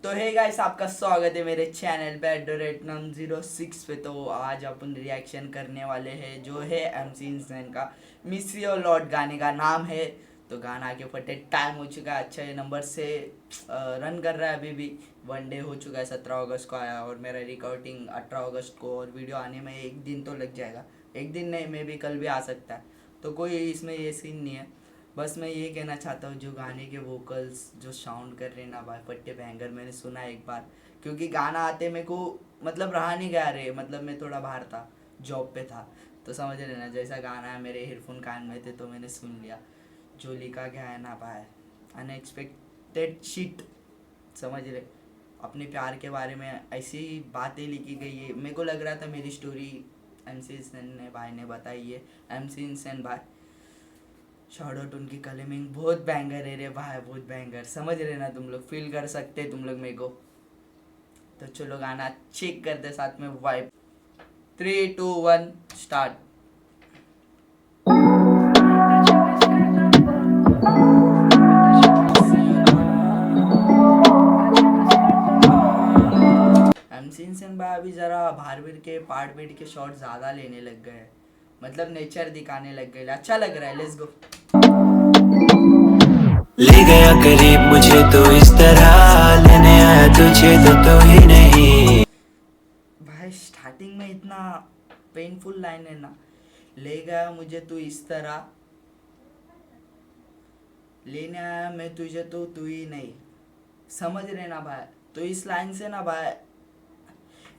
तो है गाइस, आपका स्वागत है मेरे चैनल पे @num06 पे। तो आज अपन रिएक्शन करने वाले हैं जो है MC इंसान का मिस यू लॉट गाने का नाम है। तो गाना के फटे टाइम हो चुका है, अच्छे नंबर से रन कर रहा है। अभी भी 1 डे हो चुका है, 17 अगस्त को आया और मेरा रिकॉर्डिंग 18 अगस्त को, और वीडियो आने में एक दिन तो लग जाएगा। एक दिन नहीं, मे भी कल भी आ सकता है। तो कोई इसमें ये सीन नहीं है। बस मैं ये कहना चाहता हूँ, जो गाने के वोकल्स जो साउंड कर रहे हैं ना भाई, फट्टे बैंगर। मैंने सुना एक बार, क्योंकि गाना आते मेरे को मतलब रहा नहीं गया रे। मतलब मैं थोड़ा बाहर था, जॉब पे था, तो समझ रहे ना, जैसा गाना है मेरे ईयरफोन कान में थे तो मैंने सुन लिया। जो लिखा गया है ना भाई, अनएक्सपेक्टेड शिट, समझ रहे। अपने प्यार के बारे में ऐसी बातें लिखी गई है। मेरे को लग रहा था मेरी स्टोरी MC इंसान ने भाई ने बताई है। MC इंसान भाई, शॉर्ट आउट, उनकी कलमिंग बहुत बैंगर है रे भाई, बहुत बैंगर। समझ रहे ना तुम लोग, फील कर सकते तुम लोग मेरे को। तो चलो गाना चेक करते साथ में वाइब। 3 2 1 स्टार्ट। एमसी सिंह भाई अभी जरा बाहर बीट के पार्ट बीट के शॉट ज्यादा लेने लग गए, मतलब नेचर दिखाने लग गए। अच्छा लग रहा है, लेट्स गो। ले गया करीब मुझे तो इस तरह, लेने आया तुझे तो ही नहीं। भाई स्टार्टिंग में इतना पेनफुल लाइन है ना, ले गया मुझे तू इस तरह, लेने आया मैं तुझे तो तू ही नहीं। समझ रहे ना भाई। तो इस लाइन से ना भाई,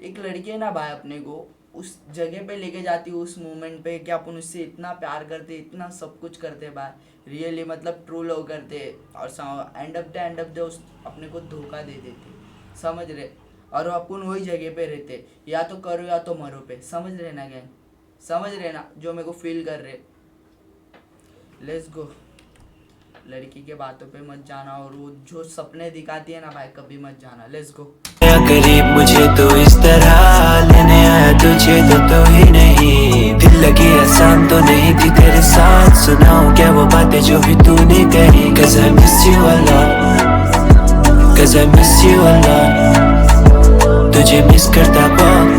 एक लड़की है ना भाई, अपने को उस जगह पे लेके जाती है, उस मोमेंट पे कि अपन उससे इतना प्यार करते, इतना सब कुछ करते भाई, रियली मतलब ट्रू लव करते, और एंड अप दे उस अपने को धोखा दे देते। समझ रहे। और अपन वही जगह पे रहते, या तो करो या तो मरो पे। समझ रहे ना गैंग, समझ रहे ना जो मेरे को फील कर रहे। Let's go. लड़की के बातों पे मत जाना, और वो जो सपने दिखाती है ना भाई, कभी मत जाना। Let's go. गया करीब मुझे तो इस तरह, लेने आया तुझे तो ही नहीं। दिल लगी आसान तो नहीं थी तेरे साथ, सुनाऊं क्या वो बातें जो भी तूने कही। Cause I miss you a lot, Cause I miss you a lot। तुझे मिस करता बहुत,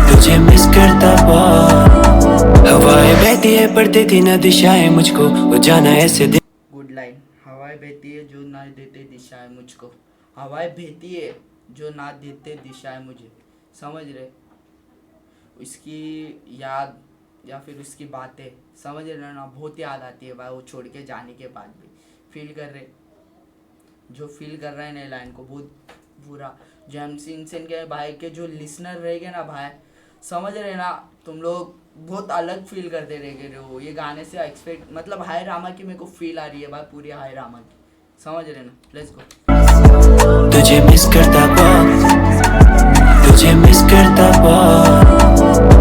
तुझे मिस करता बहुत। हवाएं बहती है पर देती न दिशाएं मुझको, वो जाना ऐसे दिन। Good line. हवाएं बहती है जो ना देते दिशाएं मुझको, हवाएं बहती है जो ना देते दिशाएं मुझे। समझ रहे। उसकी याद या फिर उसकी बातें, समझ रहे ना, बहुत याद आती है भाई, वो छोड़ के जाने के बाद भी। फील कर रहे, जो फील कर रहे हैं ना लाइन को, बहुत बुरा। जो MC इंसान के भाई के जो लिसनर रहेंगे ना भाई, समझ रहे ना तुम लोग, बहुत अलग फील करते रहेंगे हो ये गाने से। एक्सपेक्ट मतलब हाय रामा की मेरे को फील आ रही है भाई, पूरी हाय रामा की। समझ रहे ना, लेट्स गो। तुझे मिस करता बहुत, तुझे मिस करता बहुत।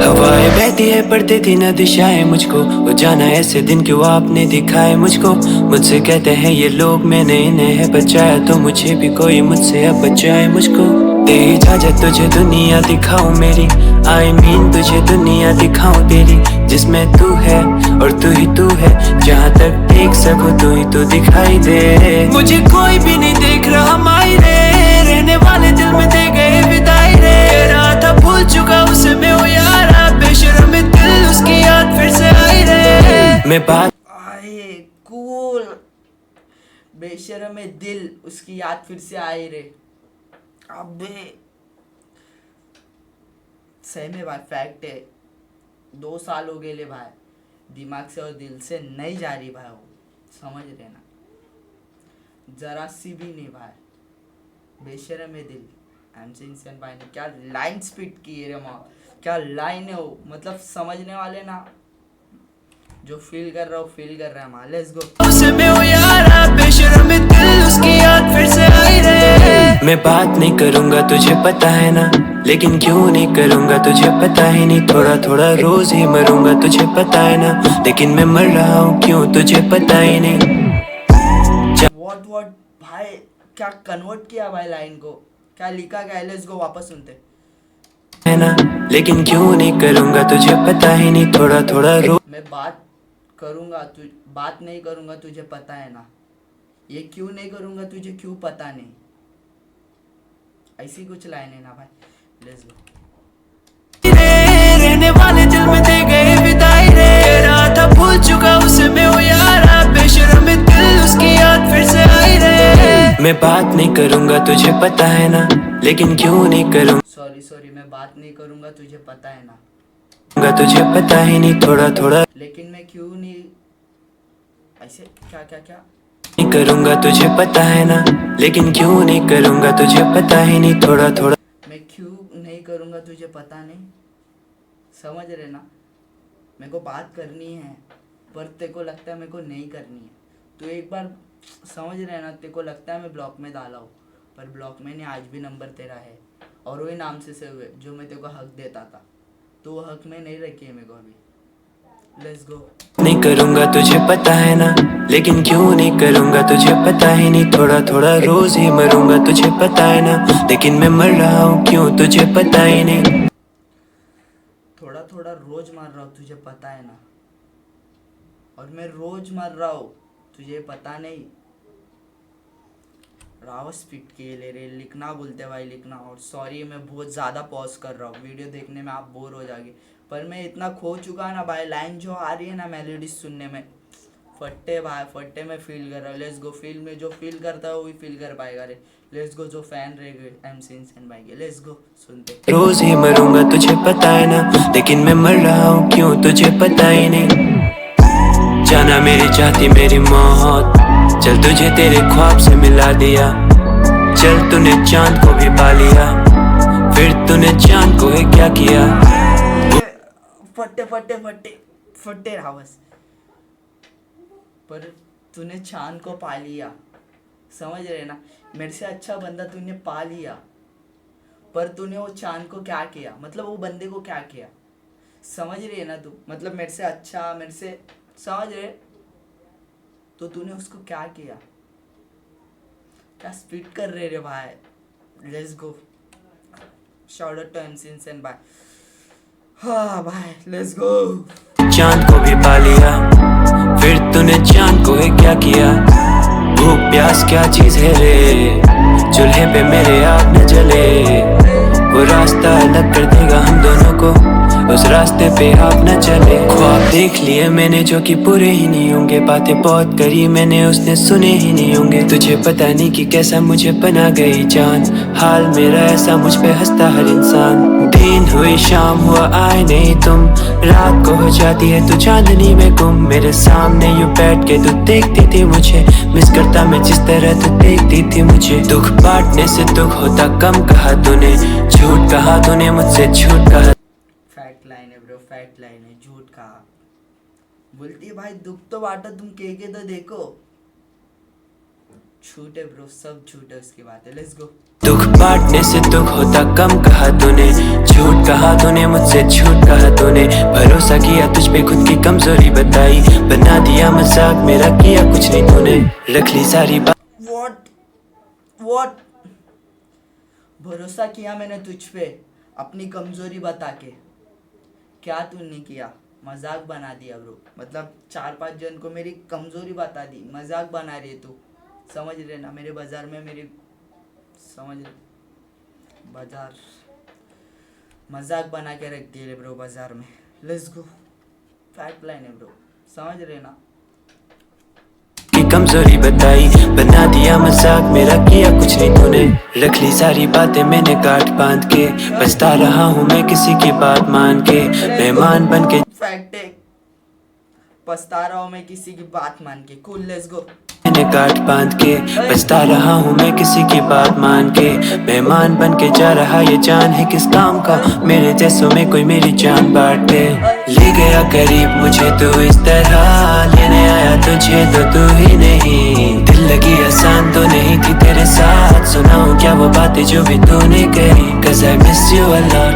हवाएं बहती है पर देती न दिशाएं मुझको, वो जाना ऐसे दिन क्यों आपने दिखाए मुझको। मुझसे कहते हैं ये लोग मैंने इन्हें है बचाया, तो मुझे भी कोई मुझसे अब बचाए मुझको। दे इजाजत तुझे दुनिया दिखाऊं मेरी, I mean तुझे दुनिया दिखाऊं तेरी, जिसमें तू है और तू है। जहाँ तक देख सकूं तू ही तो दिखाई दे। मुझे कोई भी नहीं देख रहा माई रे, रहने वाले दिल में दे गए विदाई रे। रहा था भूल चुका उसे मैं वो यारा, बेशर्म में दिल उसकी याद फिर से आई रे। मैं बात आए कूल, बेशर्म में दिल उसकी याद फिर से आई रे। अबे सही में भाई, फैक्ट है। 2 साल हो गए ले भाई, दिमाग से और दिल से नहीं जा रही भाई वो। समझ रहे ना, जरा सी भी नहीं भाई। बेशर्म में दिल, MC इंसान भाई ने क्या लाइन स्पिट की है रे माँ, क्या लाइन है वो। मतलब समझने वाले ना, जो फील कर रहा हो फील कर रहा है माँ। Let's go. उसे मैं वो यारा, बेशर्म में दिल उसकी याद फिर से आई रे। मैं बात नहीं करूंगा तुझे पता है ना, लेकिन क्यों नहीं करूंगा तुझे पता ही नहीं। थोड़ा थोड़ा रोज ही मरूंगा तुझे पता है ना, लेकिन मैं मर रहा हूँ क्यों तुझे पता ही नहीं। व्हाट भाई, क्या कन्वर्ट किया भाई लाइन को, क्या लिखा गया है। लेट्स गो, वापस सुनते है ना, लेकिन क्यों नहीं करूंगा तुझे पता ही नहीं। थोड़ा थोड़ा रोज मैं बात करूंगा, तु बात नहीं करूंगा तुझे पता है ना, ये क्यों नहीं करूंगा तुझे क्यों पता नहीं। ऐसी कुछ लाइन है ना भाई, लेट्स गो। रहने वाले दिल में दे गए विदाई रे, रहा था भूल चुका उसे मैं वो यारा, बेशर्म में दिल उसकी याद फिर से आई रे। मैं बात नहीं करूंगा तुझे पता है ना, लेकिन क्यों नहीं करूंगा, सॉरी मैं बात नहीं करूंगा तुझे पता है ना, तुझे पता ही नहीं थोड़ा थोड़ा लेकिन मैं क्यों नहीं, ऐसे क्या क्या क्या नहीं करूंगा तुझे पता है ना, लेकिन क्यों नहीं करूंगा तुझे पता ही नहीं थोड़ा थोड़ा मैं क्यों नहीं करूंगा तुझे पता नहीं, समझ रहे ना। मेरे को बात करनी है पर तेरे को लगता है मेरे को नहीं करनी है, तो एक बार समझ रहे ना, तेरे को लगता है मैं ब्लॉक में डाला हूँ, पर ब्लॉक में नहीं, आज भी नंबर तेरा है और वही नाम से सेव है जो मैं तेरे को हक देता था, तो वो हक में नहीं रखी है मेरे को अभी। Let's go. नहीं करूंगा तुझे पता है ना, लेकिन क्यों नहीं करूंगा तुझे पता ही नहीं थोड़ा थोड़ा रोज ही मरूंगा तुझे पता है ना, लेकिन मैं मर रहा हूँ क्यों तुझे पता ही नहीं, थोड़ा थोड़ा रोज मार रहा हूँ तुझे पता है ना, और मैं रोज मार रहा हूँ तुझे पता नहीं। रावत स्पीड के ले रहे लिखना बोलते भाई, लिखना। और सॉरी मैं बहुत ज़्यादा पॉज कर रहा हूँ, वीडियो देखने में आप बोर हो जाओगे, पर मैं इतना खो चुका ना भाई, लाइन जो आ रही है ना मेलोडी सुनने में, फट्टे भाई फट्टे में फील कर रहा हूँ। Let's go. फील में जो फील करता है वो भी फील कर पाएगा रे। Let's go. जो फैन रह गए MC इंसान भाई के, लेट्स गो सुनते। रोज ही मरूंगा तुझे पता है ना, लेकिन मैं मर रहा हूँ क्यों तुझे पता ही नहीं, जाना मेरी चाहती मेरी मौत, चल तुझे तेरे ख्वाब से मिला दिया, चल तूने चांद को भी पा लिया, फिर तूने चांद को ही क्या किया, फट्टे फट्टे फट्टे फट्टे रावस, पर तूने चांद को पा लिया, समझ रहे ना। मेरे से अच्छा बंदा तूने पा लिया, पर तूने वो चांद को क्या किया, मतलब वो बंदे को क्या किया, समझ रही है ना तू। मतलब मेरे से अच्छा, मेरे से, समझ रहे, तो तूने उसको क्या किया। क्या स्पीड कर रहे रे भाई। Let's go. Shout out to MC Insaan भाई। हाँ भाई लेट्स गो। चांद को भी पा लिया, फिर तूने चांद को ही क्या किया, भूख प्यास क्या चीज है रे, चूल्हे पे मेरे आग न जले, वो रास्ता अलग कर देगा हम दोनों को, उस रास्ते पे आप न चले, ख्वाब देख लिए मैंने जो कि पूरे ही नहीं होंगे, बातें बहुत करी मैंने उसने सुने ही नहीं होंगे, तुझे पता नहीं कि कैसा मुझे बना गई जान, हाल मेरा ऐसा मुझ पे हंसता हर इंसान, दिन हुई शाम हुआ आए नहीं तुम, रात को हो जाती है तू चांदनी में गुम, मेरे सामने यूं बैठ के तू देखती थी मुझे, मिस करता मैं जिस तरह तू देखती थी मुझे, दुख बांटने से दुख होता कम कहा तूने, झूठ कहा तूने मुझसे झूठ कहा, फैक्ट लाइन है ब्रो, फैक्ट लाइन है, झूठ कहा। बोलती है भाई दुख तो बांटो तुम के तो देखो, झूठ है ब्रो, सब झूठ है उसकी बात है। Let's go. दुख बांटने से दुख होता कम कहा तूने, झूठ कहा तूने मुझसे झूठ कहा तूने, भरोसा किया तुझ पे खुद की कमजोरी बताई, बना दिया मजाक मेरा किया कुछ नहीं तूने, रख ली सारी बात, व्हाट भरोसा किया मैंने तुझ पे अपनी कमजोरी बता के, क्या तूने किया, मजाक बना दिया ब्रो। मतलब 4-5 जन को मेरी कमजोरी बता दी, मजाक बना रही है तू, समझ रहे ना। मेरे बाजार में मेरी, समझ रहे, बाजार मजाक बना के रख दिए ब्रो बाजार में। Let's go. फैक्ट लाइन है ब्रो, समझ रहे ना। की कमजोरी बताई, बना दिया मजाक मेरा किया कुछ नहीं तूने, रख ली सारी बातें मैंने गांठ बांध के, पछता रहा हूँ मैं किसी की बात मान के, मेहमान बन के, फैक्ट है, पछता रहा हूँ मैं किसी की बात मान के। कूल। Let's go. मैंने गांठ बांध के, पछता रहा हूँ मैं किसी की बात मान के, मेहमान बन के जा रहा ये जान है किस काम का, मेरे जैसों में कोई मेरी जान बांटे, ले गया करीब मुझे तो इस तरह, लेने आया तुझे तो तू ही नहीं, दिल लगी आसान तो नहीं थी तेरे साथ, सुनाऊं क्या वो बातें जो भी तूने कही, 'cause I miss you a lot,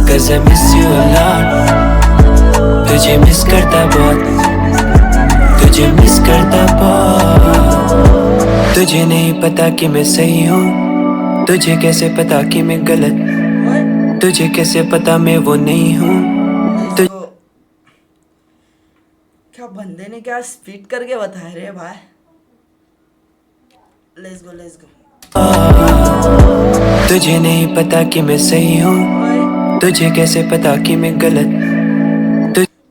'cause I miss you a lot, तुझे मिस करता बहुत, तुझे मिस करता बहुत, तुझे नहीं पता कि मैं सही हूँ, तुझे कैसे पता कि मैं गलत, तुझे कैसे पता मैं वो नहीं हूँ, क्या बंदे ने क्या स्पीड करके बताया रे भाई। Let's go let's go. तुझे नहीं पता कि मैं सही हूँ, तुझे कैसे पता कि मैं गलत।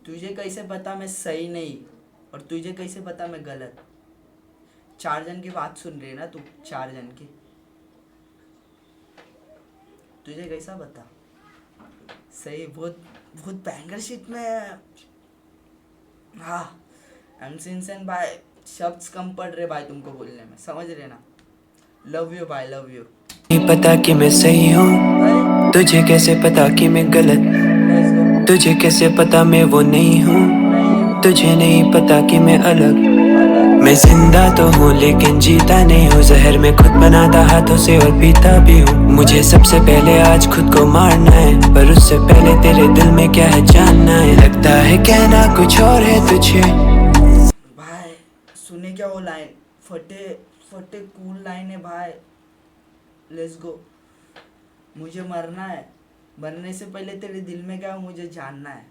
तुझे कैसे पता मैं सही नहीं और तुझे कैसे पता मैं गलत। 4 जन की बात सुन रही है ना तू, 4 जन की। तुझे कैसा पता सही। बहुत बहुत बैंगर शिट में। हाँ MC इंसान भाई, शब्द कम पड़ रहे भाई तुमको बोलने में, समझ रहे ना। लव यू भाई, लव यू। नहीं पता कि मैं सही हूँ, तुझे कैसे पता कि मैं गलत। तुझे कैसे पता मैं वो नहीं हूँ, तुझे नहीं पता कि मैं अलग। मैं जिंदा तो हूँ लेकिन जीता नहीं हूँ, जहर में खुद बनाता हाथों से और पीता भी हूँ। मुझे सबसे पहले आज खुद को मारना है, पर उससे पहले तेरे दिल में क्या है जानना है। लगता है कहना कुछ और है तुझे। भाई सुने क्या वो लाइन, फटे फटे कूल लाइन है भाई। लेट्स गो। मुझे मरना है, मरने से पहले तेरे दिल में क्या है मुझे जानना है।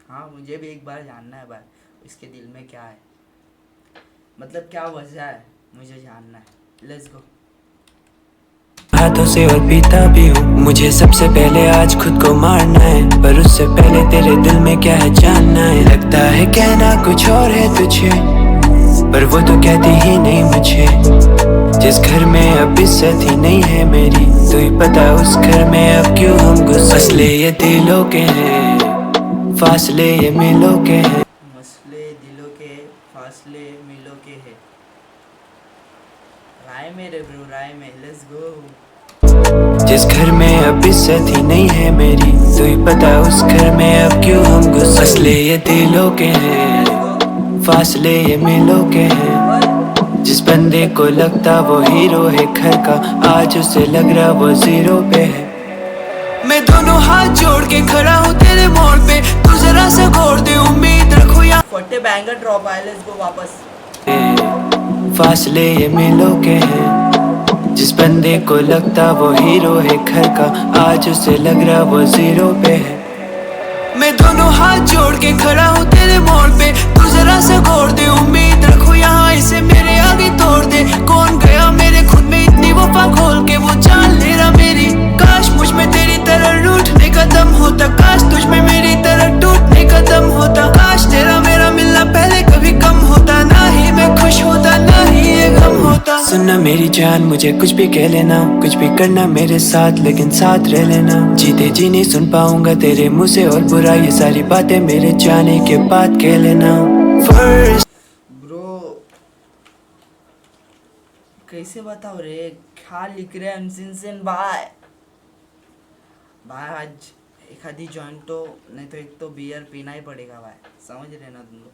हाँ मुझे भी एक बार जानना है भाई, इसके दिल में क्या है, मतलब क्या वजह है, मुझे जानना है। Let's go. हाथों से और पीता भी हूँ। मुझे सबसे पहले आज खुद को मारना है, पर उससे पहले तेरे दिल में क्या है जानना है। लगता है कहना कुछ और है तुझे, पर वो तो कहती ही नहीं मुझे। जिस घर में अब इज्जत ही नहीं है मेरी, तो ही पता उस घर में अब क्यों हम गुस्से। मसले ये दिलों के हैं, फासले ये मिलों के हैं। मसले दिलों के, फासले मिलों के है। राय मेरे ब्रो, राय में। Let's go. जिस घर में अब इज्जत ही नहीं है मेरी, तो ही पता उस घर में अब क्यों हम गुस्से। मसले ये दिलों के हैं, फासले ये मिलों के हैं। जिस बंदे को लगता वो हीरो है घर का, आज उसे लग रहा वो जीरो पे है। मैं दोनों हाथ जोड़ के खड़ा हूँ तेरे मोड़ पे, तू जरा सा गौर दे, उम्मीद रखो या फटे बैंगर ड्रॉप आए। लेट्स गो वापस। फासले ये मिलों के हैं। जिस बंदे को लगता वो हीरो है घर का, आज उसे लग रहा वो जीरो पे है। मैं दोनों हाथ जोड़ के खड़ा हूँ तेरे मोड़ पे, तू जरा सा गौर दे, उम्मीद रखो यहाँ इसे मेरे आगे तोड़ दे। कौन गया मेरे खुद में इतनी वफा खोल के, वो जान ले रहा मेरी। काश मुझ में तेरी तरह रूठने का दम होता, काश तुझ में मेरी तरह टूटने का दम होता। काश तेरा मेरा मिलना पहले कभी कम होता, ना ही मैं खुश होता ना ही ये गम होता। सुनना मेरी जान, मुझे कुछ भी कह लेना, कुछ भी करना मेरे साथ लेकिन साथ रह लेना। जीते जी नहीं सुन पाऊंगा तेरे मुँह से और बुरा, ये सारी बातें मेरे जाने के बाद कह लेना। फर्स्ट ब्रो कैसे बताओ रे, क्या लिख रहे हैं MC इंसान भाई। भाई आज एक आधी जॉइंट तो नहीं तो एक तो बियर पीना ही पड़ेगा भाई, समझ रहे ना तुम लोग।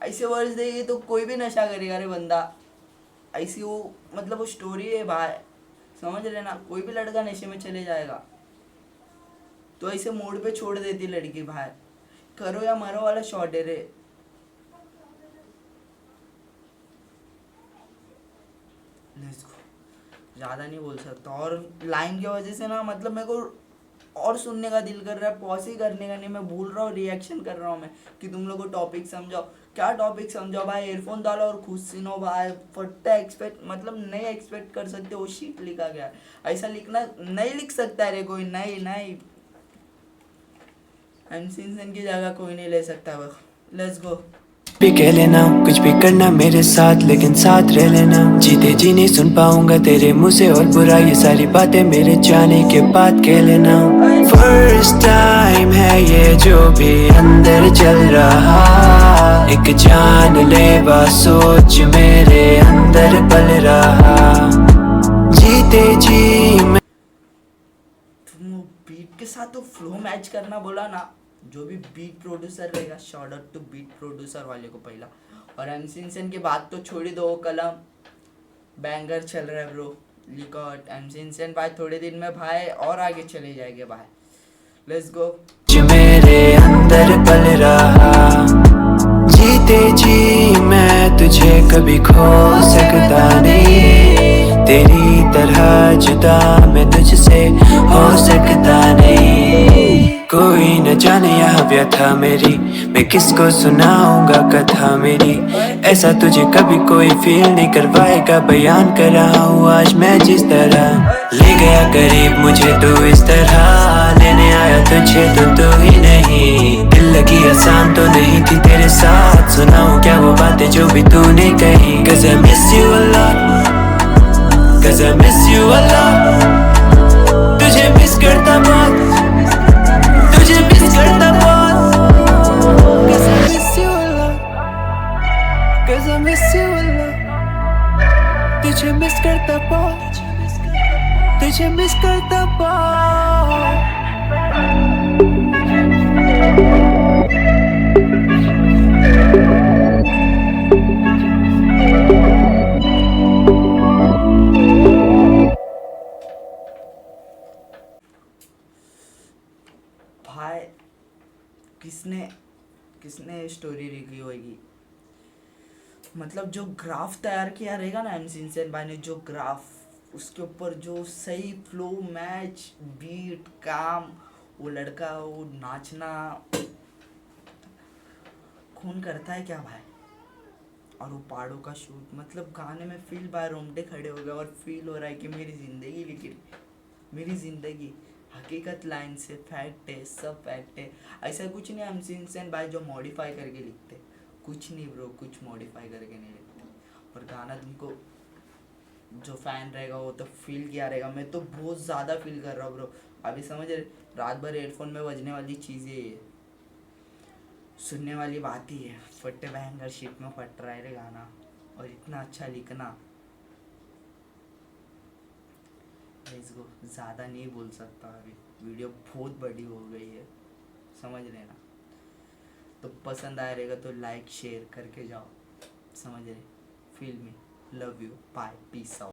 ऐसे वर्ड्स देगी तो कोई भी नशा करेगा रे बंदा। ऐसी वो मतलब वो स्टोरी है भाई, समझ रहे ना। कोई भी लड़का नशे में चले जाएगा तो ऐसे मोड पे छोड़ देती लड़की भाई। करो या मरो वाला शॉट है रे। Let's go. ज़्यादा नहीं बोल सकता, और लाइन की वजह से ना मतलब मेरे को और सुनने का दिल कर रहा है, पॉज ही करने का नहीं। मैं भूल रहा हूँ, रिएक्शन कर रहा हूँ मैं कि तुम लोग को टॉपिक समझाओ। क्या टॉपिक समझाओ भाई, एयरफोन डालो और खुद सुनो भाई। फट्टा एक्सपेक्ट मतलब नहीं एक्सपेक्ट कर सकते, वो शीट लिखा गया है। ऐसा लिखना नहीं लिख सकता है रे कोई, नहीं नहीं। MC इंसान की जगह कोई नहीं ले सकता। Let's go. भी कह लेना, कुछ भी करना मेरे साथ लेकिन साथ रह लेना। जीते जी नहीं सुन पाऊंगा तेरे मुँह से और बुरा, ये सारी बातें मेरे जाने के बाद कह लेना। फर्स्ट टाइम है ये जो भी अंदर चल रहा, एक जानलेवा सोच मेरे अंदर पल रहा। जीते जी मैं तुम बीट के साथ तो फ्लो मैच करना बोला ना, जो भी बीट प्रोड्यूसर रहेगा, shout out to beat producer वाले को पहला। और MC इंसान की बात तो छोड़ ही दो, कलम बैंगर चल रहा है ब्रो। लिकॉट MC इंसान भाई थोड़े दिन में भाई और आगे चले जाएंगे भाई। लेट्स गो। मेरे अंदर पल रहा, जीते जी मैं तुझे कभी खो सकता नहीं, तेरी तरह जुदा मैं तुझसे हो सकता नहीं। कोई न जाने यहाँ व्यथा मेरी, मैं किसको सुनाऊंगा कथा मेरी। ऐसा तुझे कभी कोई फील नहीं करवाएगा, बयान कर रहा हूँ आज मैं जिस तरह। ले गया करीब मुझे तो इस तरह, लेने आया तुझे तो तू ही नहीं। दिल लगी आसान तो नहीं थी तेरे साथ, सुनाऊं क्या वो बातें जो भी तूने कही। Cause I miss you a lot, Cause I miss you a lot। तुझे मिस करता बहुत, तुझे मिस करता बहुत। Cause I miss you a lot, Cause I miss you a lot। तुझे मिस करता बहुत, तुझे मिस करता बहुत। भाई किसने किसने स्टोरी लिखी होगी, मतलब जो ग्राफ तैयार किया रहेगा ना एमसी इंसान भाई ने, जो ग्राफ उसके ऊपर जो सही फ्लो मैच बीट काम, वो लड़का वो नाचना खून करता है क्या भाई। और वो पहाड़ों का शूट, मतलब गाने में फील बाय रोमटे खड़े हो गए और फील हो रहा है कि मेरी ज़िंदगी लिखी, मेरी ज़िंदगी हकीकत लाइन से फैक्ट है, सब फैक्ट है। ऐसा कुछ नहीं एमसी इंसान भाई जो मॉडिफाई करके लिखते, कुछ नहीं ब्रो, कुछ मॉडिफाई करके नहीं लिखते। और गाना तुमको जो फैन रहेगा वो तो फील किया रहेगा, मैं तो बहुत ज़्यादा फील कर रहा हूँ ब्रो। अभी समझ रहे, रात भर हेडफोन में बजने वाली चीज़ ये सुनने वाली बात ही है। फटे बैंगर शिप में फट रहा है रे गाना, और इतना अच्छा लिखना। इसको ज़्यादा नहीं बोल सकता, अभी वीडियो बहुत बड़ी हो गई है, समझ लेना। तो पसंद आया रहेगा तो लाइक शेयर करके जाओ, समझ रहे। Feel me, love you, bye, peace out.